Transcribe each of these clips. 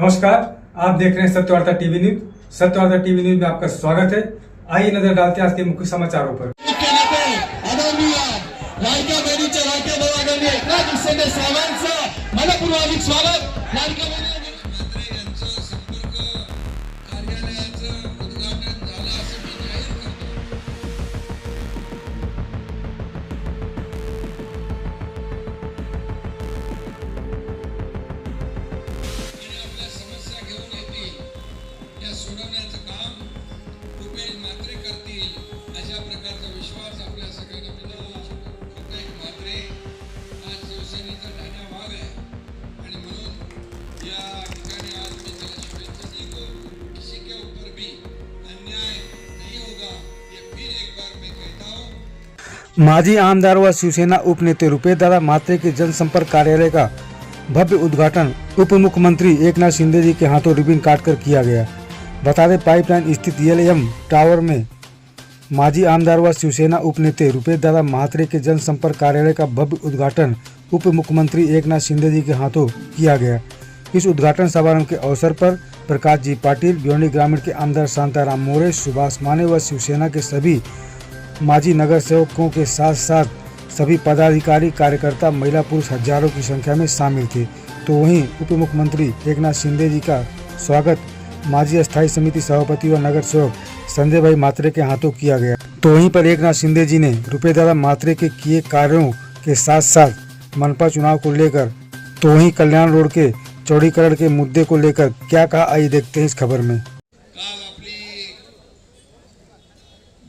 नमस्कार, आप देख रहे हैं Satyavarta TV news. Satyavarta TV news में आपका स्वागत है। आइए नजर डालते हैं आज के मुख्य समाचारों पर। लाडक्या बहिणीच्या लाडक्या भावांनी एकनाथ शिंदे साहेबांचं मनपूर्वक स्वागत। लाडक्या सोडवण्याचं काम रुपेश म्हात्रे करतील अशा प्रकारचा विश्वास आपल्या सगळ्यांना मिळाला। रुपेश म्हात्रे आज शिवसेनेचा ठाणा भाग आहे आणि म्हणून या ठिकाणी आज मी त्याला शुभेच्छा देतो। किसी के ऊपर भी अन्याय नहीं होगा, ये फिर एक बार मैं कहता हूँ। माजी आमदार व शिवसेना उपनेते रुपेश दादा म्हात्रे के जनसंपर्क कार्यालय का भव्य उद्घाटन उप मुख्यमंत्री एकनाथ शिंदे जी के हाथों रिबन काटकर किया गया। बता दें, पाइपलाइन स्थित एलएम टावर में माजी आमदार व शिवसेना उपनेते रुपेश दादा म्हात्रे के जनसंपर्क कार्यालय का भव्य उद्घाटन उप मुख्यमंत्री एकनाथ शिंदे जी के हाथों किया गया। इस उद्घाटन समारोह के अवसर पर प्रकाश जी पाटिल, भिवंडी ग्रामीण के आमदार शांताराम मोरे, सुभाष माने व शिवसेना के सभी माजी नगर सेवकों के साथ साथ सभी पदाधिकारी, कार्यकर्ता, महिला पुरुष हजारों की संख्या में शामिल थे। तो वहीं उप मुख्यमंत्री एकनाथ शिंदे जी का स्वागत माजी स्थायी समिति सभापति व नगर सेवक संजय भाई म्हात्रे के हाथों किया गया। तो वहीं पर एकनाथ शिंदे जी ने रुपेश दादा म्हात्रे के किए कार्यों के साथ साथ मनपा चुनाव को लेकर, तो वहीं कल्याण रोड के चौड़ीकरण के मुद्दे को लेकर क्या कहा, आइए देखते हैं इस खबर में। काल आपली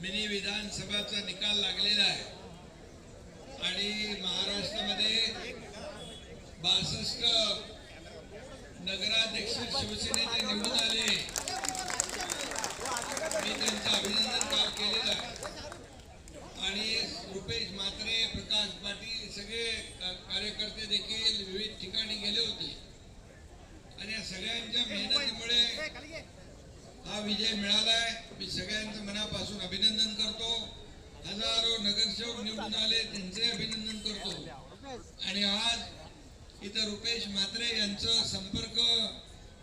मिनी विधानसभाचा निकाल लागलेला आहे आणि महाराष्ट्रामध्ये 62 नगराध्यक्ष शिवसेनेचे निवडून आले। मी त्यांचं अभिनंदन काल केलेलं आहे आणि रुपेश म्हात्रे, प्रकाश पाटील सगळे कार्यकर्ते देखील विविध ठिकाणी गेले होते आणि या सगळ्यांच्या मेहनतीमुळे हा विजय मिळालाय। मी सगळ्यांचं मनापासून अभिनंदन करतो। हजारो नगरसेवक निवडून आले, त्यांचे अभिनंदन करतो आणि आज इथं रुपेश म्हात्रे यांचं संपर्क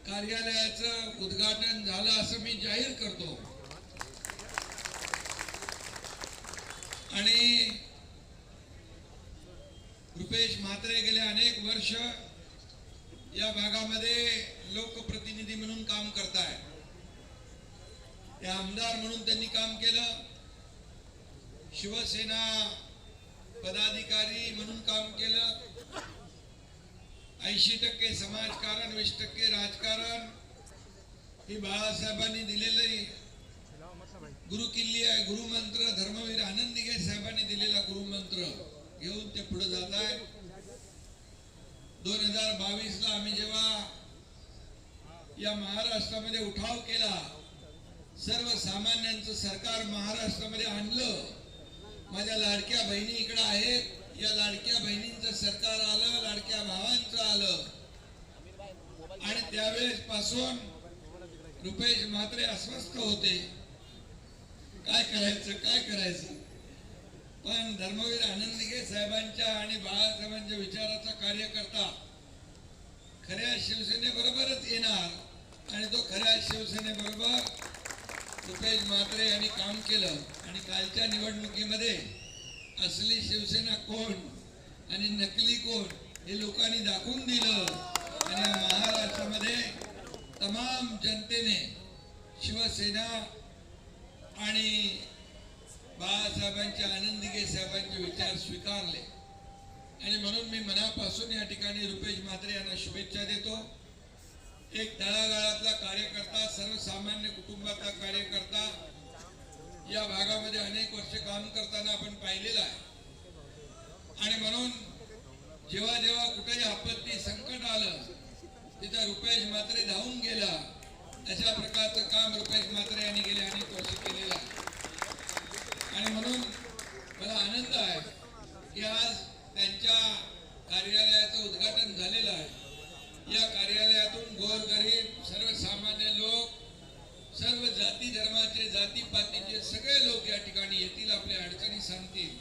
कार्यालयाचं उद्घाटन झालं असं मी जाहीर करतो। आणि रुपेश म्हात्रे गेले अनेक वर्ष या भागामध्ये लोकप्रतिनिधी म्हणून काम करताय। ते आमदार म्हणून त्यांनी काम केलं, शिवसेना पदाधिकारी म्हणून काम केलं। 80% समाजकारण, 20% राजकारण ही बाळासाहेबांनी दिलेली गुरुकिल्ली आहे। गुरुमंत्र धर्मवीर आनंदीगे साहेबांनी दिलेला गुरुमंत्र घेऊन ते पुढे जात आहे। 2022ला आम्ही जेव्हा या महाराष्ट्रामध्ये उठाव केला, सर्वसामान्यांचं सरकार महाराष्ट्रामध्ये आणलं। माझ्या लाडक्या बहिणी इकडे आहेत, या लाडक्या बहिणींचं सरकार आलं, लाडक्या भावांचं आलं आणि त्यावेळेस पासून रुपेश म्हात्रे अस्वस्थ होते, काय करायचं। पण धर्मवीर आनंदीगे साहेबांच्या आणि बाळासाहेबांच्या विचाराचा कार्यकर्ता खऱ्या शिवसेनेबरोबरच येणार आणि तो खऱ्या शिवसेनेबरोबर रुपेश म्हात्रे यांनी काम केलं आणि कालच्या निवडणुकीमध्ये असली शिवसेना कोण आणि नकली कोण हे लोकांनी दाखवून दिलं आणि महाराष्ट्रामध्ये तमाम जनतेने शिवसेना आणि बाळासाहेबांचे, आनंदीगे साहेबांचे विचार स्वीकारले आणि म्हणून मी मनापासून या ठिकाणी रुपेश म्हात्रे यांना शुभेच्छा देतो। एक तळागाळातला कार्यकर्ता, सर्वसामान्य कुटुंबातला कार्यकर्ता, या भागामध्ये अनेक वर्ष काम करताना आपण पाहिलेला आहे आणि म्हणून जेव्हा जेव्हा कुठेही आपत्ती, संकट आलं तिथं रुपेश म्हात्रे धावून गेला। अशा प्रकारचं काम रुपेश म्हात्रे यांनी गेले अनेक वर्ष केलेलं आहे आणि म्हणून मला आनंद आहे की आज त्यांच्या कार्यालयाचं उद्घाटन झालेलं आहे। या कार्यालयातून गोरगरीब, सर्वसामान्य लोक, सर्व जाती धर्माचे, जातीपातीचे सगळे लोक या ठिकाणी येतील, आपल्या अडचणी सांगतील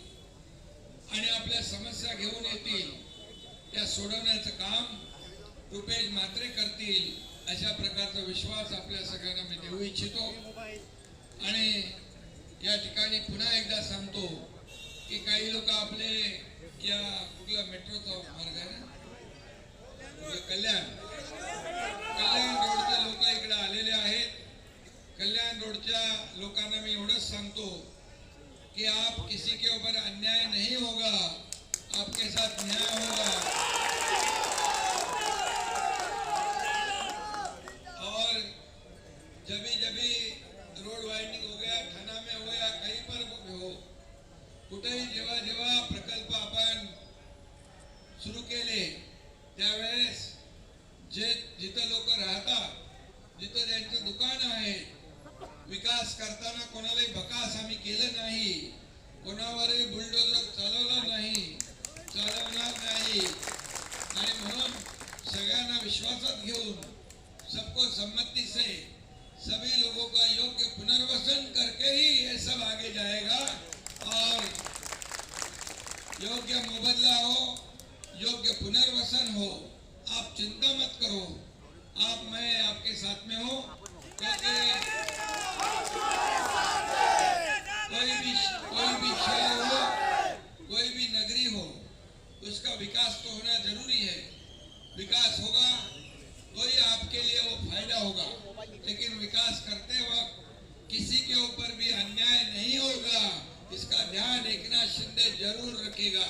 आणि आपल्या समस्या घेऊन येतील। त्या सोडवण्याचं काम रुपेश म्हात्रे करतील अशा प्रकारचा विश्वास आपल्या सगळ्यांना मी देऊ इच्छितो. आणि या ठिकाणी पुन्हा एकदा सांगतो की काही लोक आपले या कुठला मेट्रोचा मार्ग आहे ना कल्याण रोडचे लोक इकडे आलेले आहेत. कल्याण रोडच्या लोकांना मी एवढंच सांगतो कि आप किसी के ऊपर अन्याय नहीं होगा, आपके साथ न्याय होगा. और जब रोड वाइंडिंग हो गया, ठाणा में हो या कहीं पर हो, कुठेही जेव्हा जेव्हा प्रकल्प आपण सुरू केले त्यावेळेस जिथं लोक राहतात, जिथं त्यांचं दुकान आहे, विकास करताना कोणालाही बकास आम्ही केलं नाही, कोणावरही बुलडोजर चालवला नाही, चालवणार नाही. आणि म्हणून सगळ्यांना विश्वासात घेऊन सबको सम्मति से सभी लोगों का योग्य पुनर्वसन करके ही ये सब आगे जाएगा. और योग्य मुबदला हो, योग्य पुनर्वसन हो. आप चिंता मत करो, मैं आपके साथ में हूँ. क्योंकि कोई भी शहर हो, कोई भी नगरी हो, उसका विकास तो होना जरूरी है. विकास होगा तो ही आपके लिए वो फायदा होगा. लेकिन विकास करते वक्त किसी के ऊपर भी अन्याय नहीं होगा, इसका ध्यान एकनाथ शिंदे जरूर रखेगा.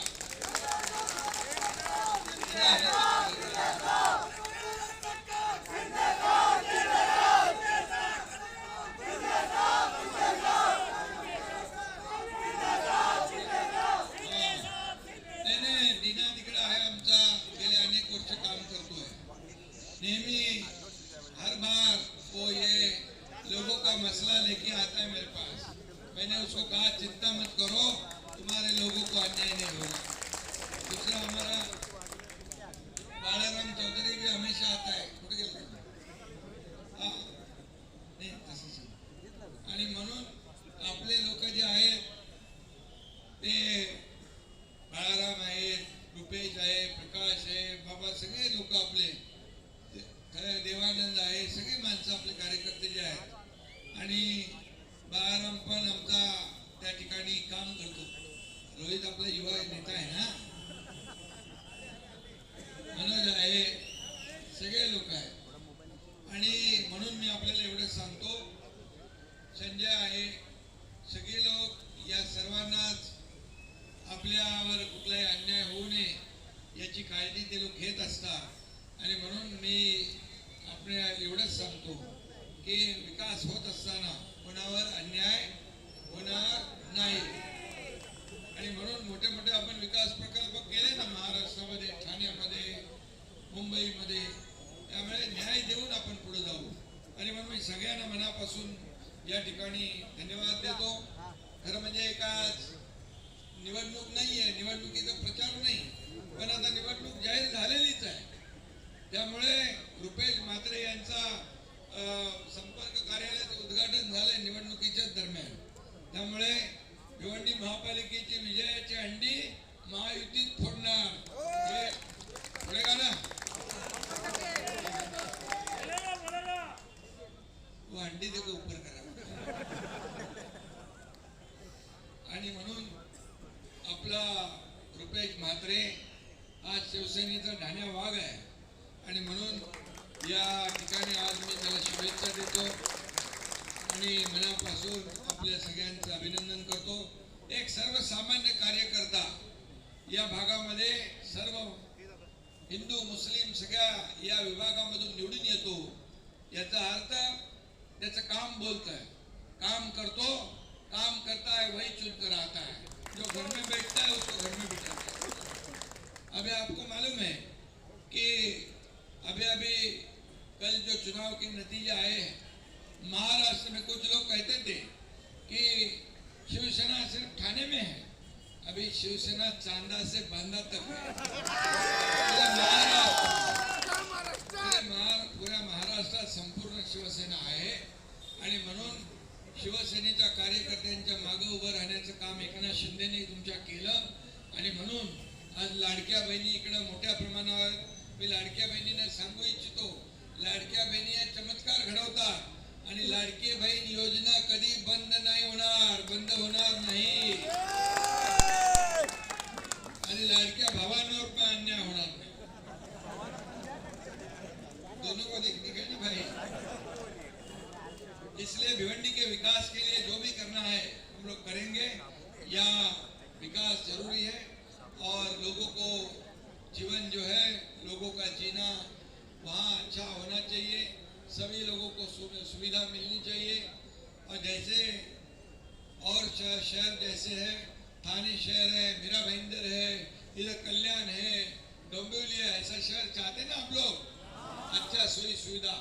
दिना तिकडे आहे आमचा, गेले अनेक वर्ष काम करतोय. नेहमी हर बार वो ये लोगों का मसला लेके आता है मेरे पास. मैंने उसको कहा चिंता मत करो, तुम्हारे लोगों को अन्याय नहीं होगा. दूसरा हमारा बाळाराम चौधरी भी हमेशा आता है. कुठे गेला नाही तसंच. आणि म्हणून आपले लोक जे आहेत ते बाळाराम आहेत, रुपेश आहे, प्रकाश आहे, बाबा सगळे लोक आपले, देवानंद आहे, सगळी माणसं आपले कार्यकर्ते जे आहेत. आणि बाळाराम पण आमचा त्या ठिकाणी काम करतो. रोहित आपला युवा नेता आहे ना, मनोज आहे, सगळे लोक आहेत. आणि म्हणून मी आपल्याला एवढं सांगतो, संजय आहे, सगळे लोक या सर्वांनाच आपल्यावर कुठलाही अन्याय होऊ नये याची काळजी ते लोक घेत असतात. आणि म्हणून मी आपल्याला एवढंच सांगतो की विकास होत असताना कोणावर अन्याय होणार नाही. आणि म्हणून मोठे मोठे आपण विकास प्रकल्प केले ना महाराष्ट्रामध्ये, ठाण्यामध्ये, मुंबईमध्ये. त्यामुळे न्याय देऊन आपण पुढे जाऊ. आणि म्हणून मी सगळ्यांना मनापासून या ठिकाणी धन्यवाद देतो. खरं म्हणजे एकाच निवडणूक नाहीये, निवडणुकीचा प्रचार नाही, पण आता निवडणूक जाहीर झालेलीच आहे. त्यामुळे रुपेश म्हात्रे यांचा संपर्क कार्यालयाचं उद्घाटन झालंय निवडणुकीच्या दरम्यान. त्यामुळे भिवंडी महापालिकेची विजयाची हंडी महायुतीत फोडणार. हे पुढे का ना वो हंडी देखो ऊपर करा. आणि म्हणून आपला रुपेश म्हात्रे हा शिवसेनेचा ढाण्या वाघ आहे. आणि म्हणून या ठिकाणी आज मी त्याला शुभेच्छा देतो आणि मनापासून आपल्या सगळ्यांचं अभिनंदन करतो. एक सर्वसामान्य कार्यकर्ता या भागामध्ये सर्व हिंदू मुस्लिम सगळ्या या विभागामधून निवडून येतो. याचा अर्थ त्याचं काम बोलतोय, काम करतो, काम करता है वही चुनकर आता है. जो घर में बैठता है उसको घर में बिठाता है. अभी आपको मालूम है कि अभी कल जो चुनाव के नतीजे आए हैं, महाराष्ट्र में कुछ लोग कहते थे कि शिवसेना सिर्फ ठाणे में है. अभी शिवसेना चांदा से बांदा तक है. पूरा महाराष्ट्रात संपूर्ण शिवसेना आहे. आणि म्हणून शिवसेनेच्या कार्यकर्त्यांच्या मागे उभं राहण्याचं काम एकनाथ शिंदेने तुमच्या केलं. आणि म्हणून आज लाडक्या बहिणी इकडे मोठ्या प्रमाणावर, मी लाडक्या बहिणींना सांगू इच्छितो, लाडक्या बहिणी हे चमत्कार घडवतात आणि लाडकी बहीण योजना कधी बंद नाही होणार, बंद होणार नाही आणि लाडक्या भावांवर पण अन्याय होणार नाही। दोनों को देखने का नहीं भाई। इसलिए भिवंडी के विकास के लिए जो भी करना है हम लोग करेंगे। यहाँ विकास जरूरी है और लोगों को जीवन जो है लोगों का जीना वहाँ अच्छा होना चाहिए, सभी लोगों को सुविधा मिलनी चाहिए। और जैसे और शहर जैसे है, थाने शहर है, मीरा भाईंदर है, इधर कल्याण है, डोंबिवली है, ऐसा शहर चाहते ना आप लोग, अच्छा सुविधा।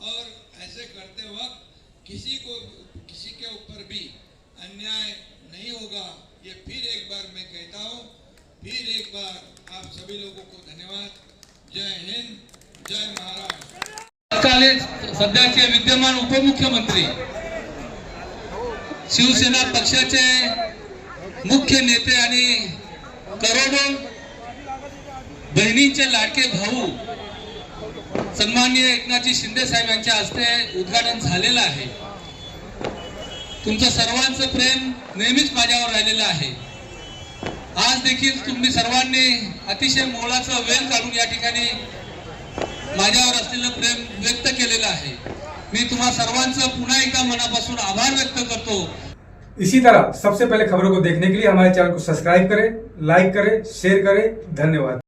और ऐसे करते वक्त किसी के ऊपर भी अन्याय नहीं होगा, ये फिर एक बार मैं कहता हूँ। फिर एक बार आप सभी लोगों को धन्यवाद। जय हिंद, जय महाराष्ट्र। तत्कालीन सध्याचे विद्यमान उपमुख्यमंत्री शिवसेना पक्षाचे मुख्य नेते आणि करोडो बहिणींचे लाडके भाऊ सन्माननीय एकनाथजी शिंदे साहेब यांच्या हस्ते उद्घाटन झालेलं आहे। तुमचं सर्वांचं प्रेम नेहमीच माझ्यावर राहिलेलं आहे। आज देखील तुम्ही सर्वांनी अतिशय मोलाचा वेळ काढून या ठिकाणी माझ्यावर असलेलं प्रेम व्यक्त केलेलं आहे। मी तुम्हा सर्वांचं पुन्हा एकदा मनापासून आभार व्यक्त करतो। इसी तरह सबसे पहले खबरों को देखने के लिए हमारे चैनल को सब्सक्राइब करें, लाइक करें, शेयर करें। धन्यवाद।